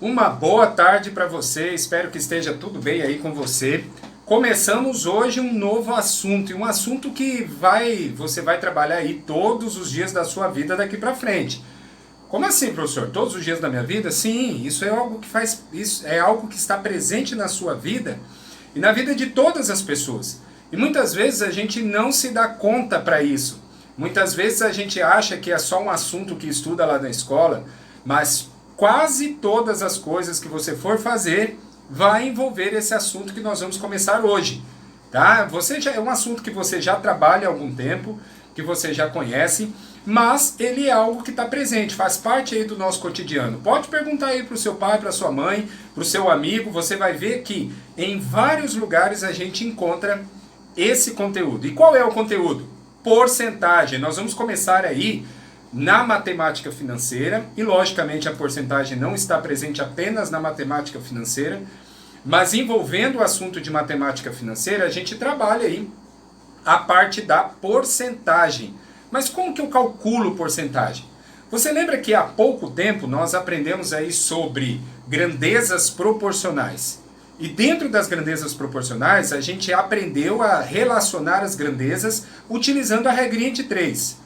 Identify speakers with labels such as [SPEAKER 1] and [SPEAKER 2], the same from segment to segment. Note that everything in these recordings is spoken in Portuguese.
[SPEAKER 1] Uma boa tarde para você, espero que esteja tudo bem aí com você. Começamos hoje um novo assunto, e um assunto que você vai trabalhar aí todos os dias da sua vida daqui para frente. Como assim, professor? Todos os dias da minha vida? Sim, isso é algo isso é algo que está presente na sua vida e na vida de todas as pessoas. E muitas vezes a gente não se dá conta para isso. Muitas vezes a gente acha que é só um assunto que estuda lá na escola, mas quase todas as coisas que você for fazer vai envolver esse assunto que nós vamos começar hoje, tá? É um assunto que você já trabalha há algum tempo, que você já conhece, mas ele é algo que está presente, faz parte aí do nosso cotidiano. Pode perguntar aí para o seu pai, para sua mãe, para o seu amigo, você vai ver que em vários lugares a gente encontra esse conteúdo. E qual é o conteúdo? Porcentagem. Nós vamos começar aí na matemática financeira, e logicamente a porcentagem não está presente apenas na matemática financeira, mas envolvendo o assunto de matemática financeira, a gente trabalha aí a parte da porcentagem. Mas como que eu calculo porcentagem? Você lembra que há pouco tempo nós aprendemos aí sobre grandezas proporcionais? E dentro das grandezas proporcionais, a gente aprendeu a relacionar as grandezas utilizando a regrinha de 3.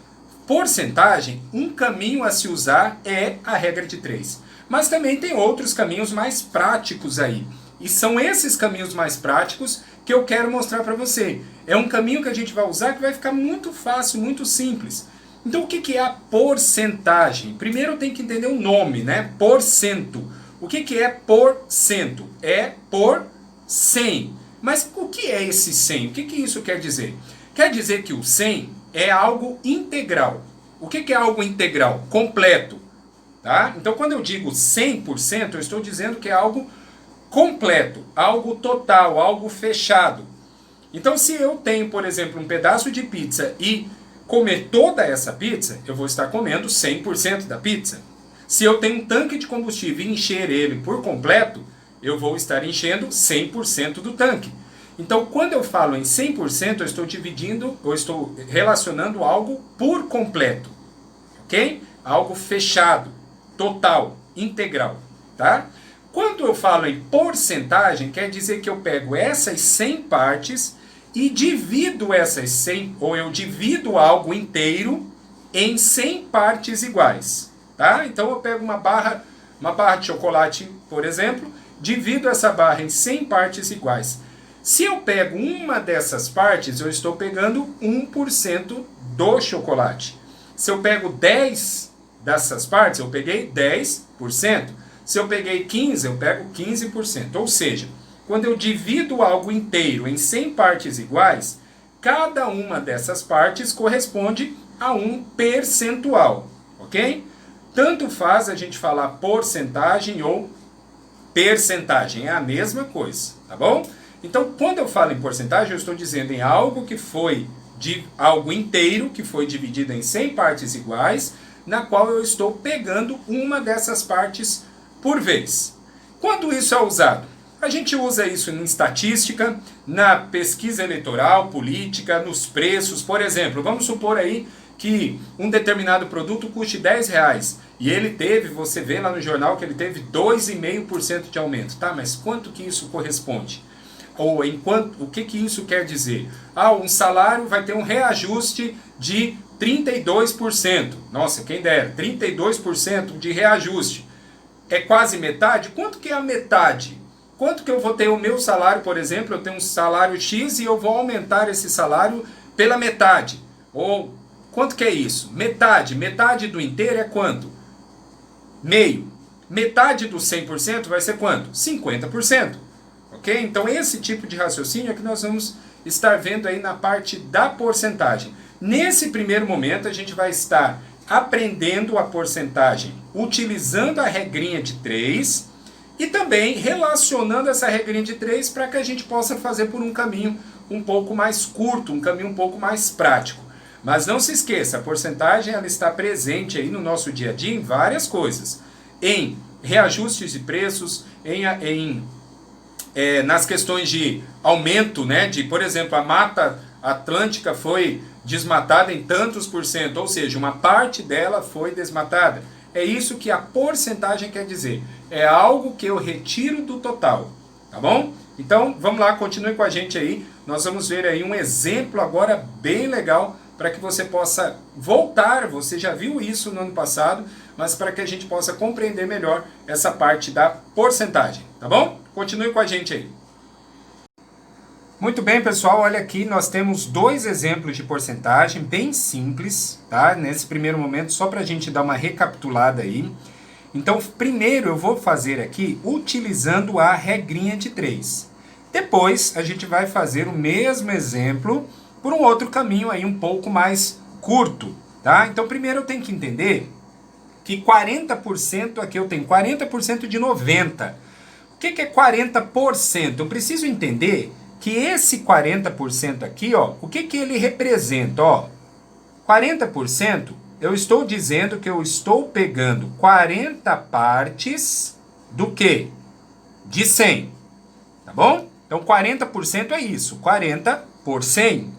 [SPEAKER 1] Porcentagem, um caminho a se usar é a regra de 3. Mas também tem outros caminhos mais práticos aí. E são esses caminhos mais práticos que eu quero mostrar para você. É um caminho que a gente vai usar que vai ficar muito fácil, muito simples. Então o que é a porcentagem? Primeiro tem que entender o nome, né? Porcento. O que é porcento? É por 100. Mas o que é esse 100? O que isso quer dizer? Quer dizer que o 100 é algo integral. O que é algo integral? Completo. Tá? Então, quando eu digo 100%, eu estou dizendo que é algo completo, algo total, algo fechado. Então, se eu tenho, por exemplo, um pedaço de pizza e comer toda essa pizza, eu vou estar comendo 100% da pizza. Se eu tenho um tanque de combustível e encher ele por completo, eu vou estar enchendo 100% do tanque. Então, quando eu falo em 100%, eu estou relacionando algo por completo, ok? Algo fechado, total, integral, tá? Quando eu falo em porcentagem, quer dizer que eu pego essas 100 partes e divido essas 100, ou eu divido algo inteiro em 100 partes iguais, tá? Então, eu pego uma barra de chocolate, por exemplo, divido essa barra em 100 partes iguais. Se eu pego uma dessas partes, eu estou pegando 1% do chocolate. Se eu pego 10 dessas partes, eu peguei 10%. Se eu peguei 15, eu pego 15%. Ou seja, quando eu divido algo inteiro em 100 partes iguais, cada uma dessas partes corresponde a um percentual, ok? Tanto faz a gente falar porcentagem ou percentagem, é a mesma coisa, tá bom? Então, quando eu falo em porcentagem, eu estou dizendo em algo que foi algo inteiro, que foi dividido em 100 partes iguais, na qual eu estou pegando uma dessas partes por vez. Quando isso é usado? A gente usa isso em estatística, na pesquisa eleitoral, política, nos preços. Por exemplo, vamos supor aí que um determinado produto custe R$10 e ele teve, você vê lá no jornal que ele teve 2,5% de aumento. Tá, mas quanto que isso corresponde? Ou o que isso quer dizer? Ah, um salário vai ter um reajuste de 32%. Nossa, quem dera, 32% de reajuste. É quase metade? Quanto que é a metade? Quanto que eu vou ter o meu salário, por exemplo, eu tenho um salário X e eu vou aumentar esse salário pela metade. Ou quanto que é isso? Metade. Metade do inteiro é quanto? Meio. Metade do 100% vai ser quanto? 50%. Ok? Então esse tipo de raciocínio é que nós vamos estar vendo aí na parte da porcentagem. Nesse primeiro momento a gente vai estar aprendendo a porcentagem utilizando a regrinha de 3 e também relacionando essa regrinha de 3 para que a gente possa fazer por um caminho um pouco mais curto, um caminho um pouco mais prático. Mas não se esqueça, a porcentagem ela está presente aí no nosso dia a dia em várias coisas. Em reajustes de preços, nas questões de aumento, né, por exemplo, a Mata Atlântica foi desmatada em tantos por cento, ou seja, uma parte dela foi desmatada. É isso que a porcentagem quer dizer. É algo que eu retiro do total, tá bom? Então, vamos lá, continue com a gente aí. Nós vamos ver aí um exemplo agora bem legal para que você possa voltar, você já viu isso no ano passado, mas para que a gente possa compreender melhor essa parte da porcentagem, tá bom? Continue com a gente aí. Muito bem, pessoal, olha aqui, nós temos dois exemplos de porcentagem bem simples, tá? Nesse primeiro momento, só para a gente dar uma recapitulada aí. Então, primeiro eu vou fazer aqui utilizando a regrinha de 3. Depois, a gente vai fazer o mesmo exemplo por um outro caminho aí um pouco mais curto, tá? Então, primeiro eu tenho que entender que 40% aqui eu tenho 40% de 90. O que é 40%? Eu preciso entender que esse 40% aqui, ó, o que ele representa, ó? 40%, eu estou dizendo que eu estou pegando 40 partes do quê? De 100, tá bom? Então 40% é isso, 40 por 100,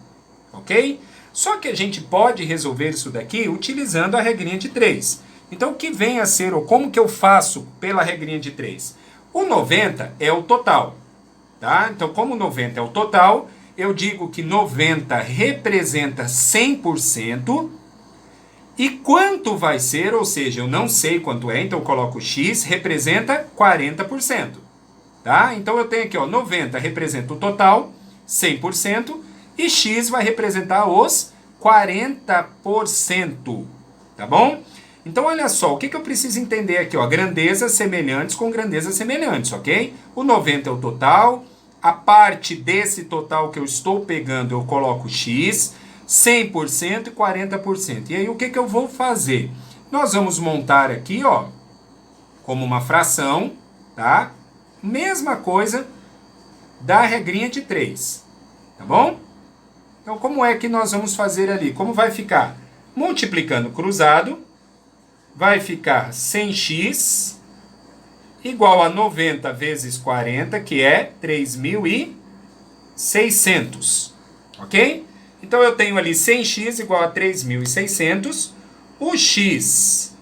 [SPEAKER 1] ok? Só que a gente pode resolver isso daqui utilizando a regrinha de 3. Então o que vem a ser, ou como que eu faço pela regrinha de 3? O 90 é o total. Tá? Então, como 90 é o total, eu digo que 90 representa 100%. E quanto vai ser, ou seja, eu não sei quanto é, então eu coloco x, representa 40%. Tá? Então eu tenho aqui, ó, 90 representa o total, 100%, e x vai representar os 40%. Tá bom? Então, olha só, o que eu preciso entender aqui? Ó, grandezas semelhantes com grandezas semelhantes, ok? O 90 é o total, a parte desse total que eu estou pegando eu coloco x, 100% e 40%. E aí, o que eu vou fazer? Nós vamos montar aqui, ó, como uma fração, tá? Mesma coisa da regrinha de 3, tá bom? Então, como é que nós vamos fazer ali? Como vai ficar? Multiplicando cruzado, vai ficar 100x igual a 90 vezes 40, que é 3.600, ok? Então eu tenho ali 100x igual a 3.600, o x,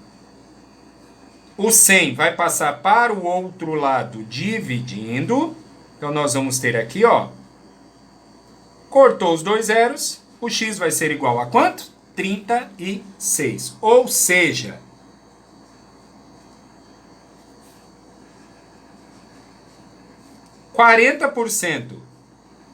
[SPEAKER 1] o 100 vai passar para o outro lado dividindo, então nós vamos ter aqui, ó, cortou os dois zeros, o x vai ser igual a quanto? 36, ou seja, 40%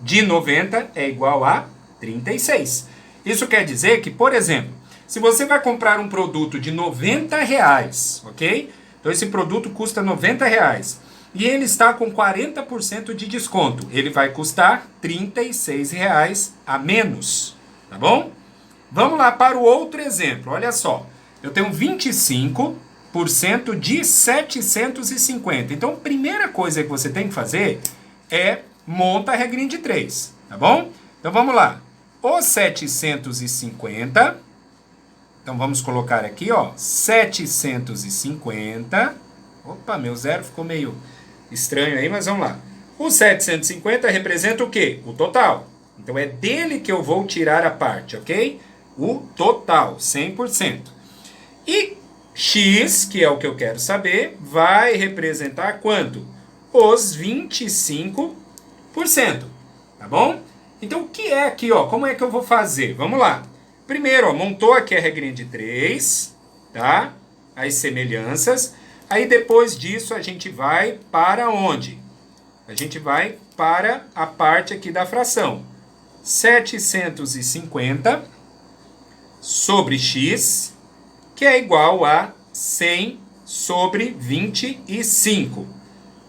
[SPEAKER 1] de 90 é igual a 36. Isso quer dizer que, por exemplo, se você vai comprar um produto de R$90, ok? Então esse produto custa R$90 e ele está com 40% de desconto. Ele vai custar R$36 a menos, tá bom? Vamos lá para o outro exemplo, olha só. Eu tenho 25% de 750. Então, a primeira coisa que você tem que fazer é monta a regrinha de 3, tá bom? Então, vamos lá. Os 750, então vamos colocar aqui, ó, 750. Opa, meu zero ficou meio estranho aí, mas vamos lá. O 750 representa o quê? O total. Então, é dele que eu vou tirar a parte, ok? O total, 100%. E x, que é o que eu quero saber, vai representar quanto? Os 25%, tá bom? Então, o que é aqui, ó? Como é que eu vou fazer? Vamos lá. Primeiro, ó, montou aqui a regrinha de 3, tá? As semelhanças. Aí, depois disso, a gente vai para onde? A gente vai para a parte aqui da fração. 750 sobre x, que é igual a 100 sobre 25.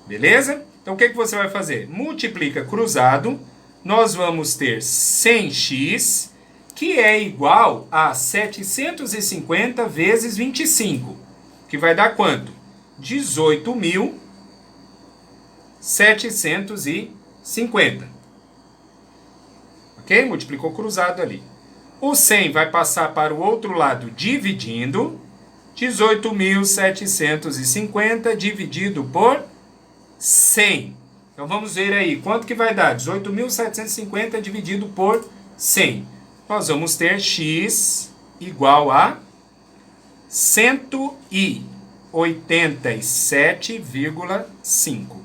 [SPEAKER 1] Beleza? Então, o que você vai fazer? Multiplica cruzado, nós vamos ter 100x, que é igual a 750 vezes 25, que vai dar quanto? 18.750. Ok? Multiplicou cruzado ali. O 100 vai passar para o outro lado dividindo. 18.750 dividido por 100. Então vamos ver aí, quanto que vai dar? 18.750 dividido por 100. Nós vamos ter x igual a 187,5.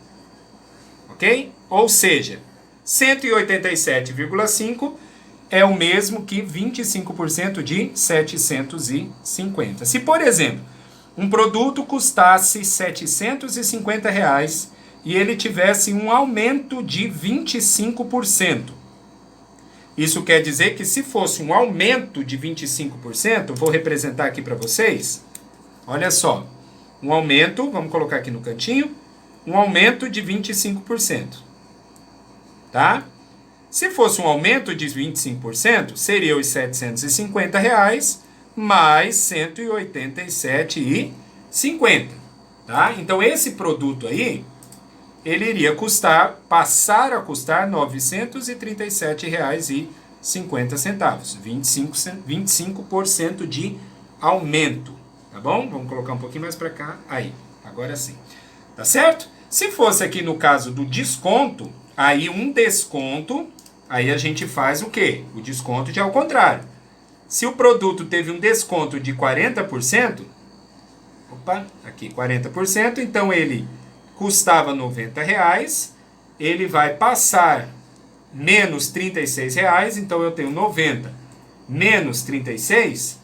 [SPEAKER 1] Ok? Ou seja, 187,5 é o mesmo que 25% de 750. Se, por exemplo, um produto custasse R$ 750 e ele tivesse um aumento de 25%. Isso quer dizer que se fosse um aumento de 25%, vou representar aqui para vocês, olha só, um aumento, vamos colocar aqui no cantinho, um aumento de 25%, tá? Se fosse um aumento de 25%, seria os R$ 750 mais R$ 187,50, tá? Então esse produto aí, ele iria passar a custar R$ 937,50, 25% de aumento, tá bom? Vamos colocar um pouquinho mais para cá, aí, agora sim, tá certo? Se fosse aqui no caso do desconto, aí um desconto, aí a gente faz o quê? O desconto de ao contrário. Se o produto teve um desconto de 40%, opa, aqui 40%, então ele custava R$ 90, ele vai passar menos R$ 36, então eu tenho 90 menos 36,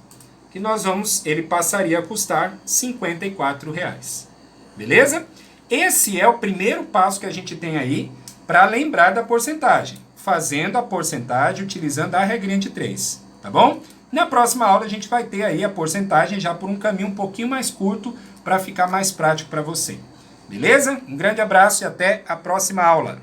[SPEAKER 1] que ele passaria a custar R$ 54. Beleza? Esse é o primeiro passo que a gente tem aí para lembrar da porcentagem, fazendo a porcentagem utilizando a regrinha de 3, tá bom? Na próxima aula a gente vai ter aí a porcentagem já por um caminho um pouquinho mais curto para ficar mais prático para você. Beleza? Um grande abraço e até a próxima aula.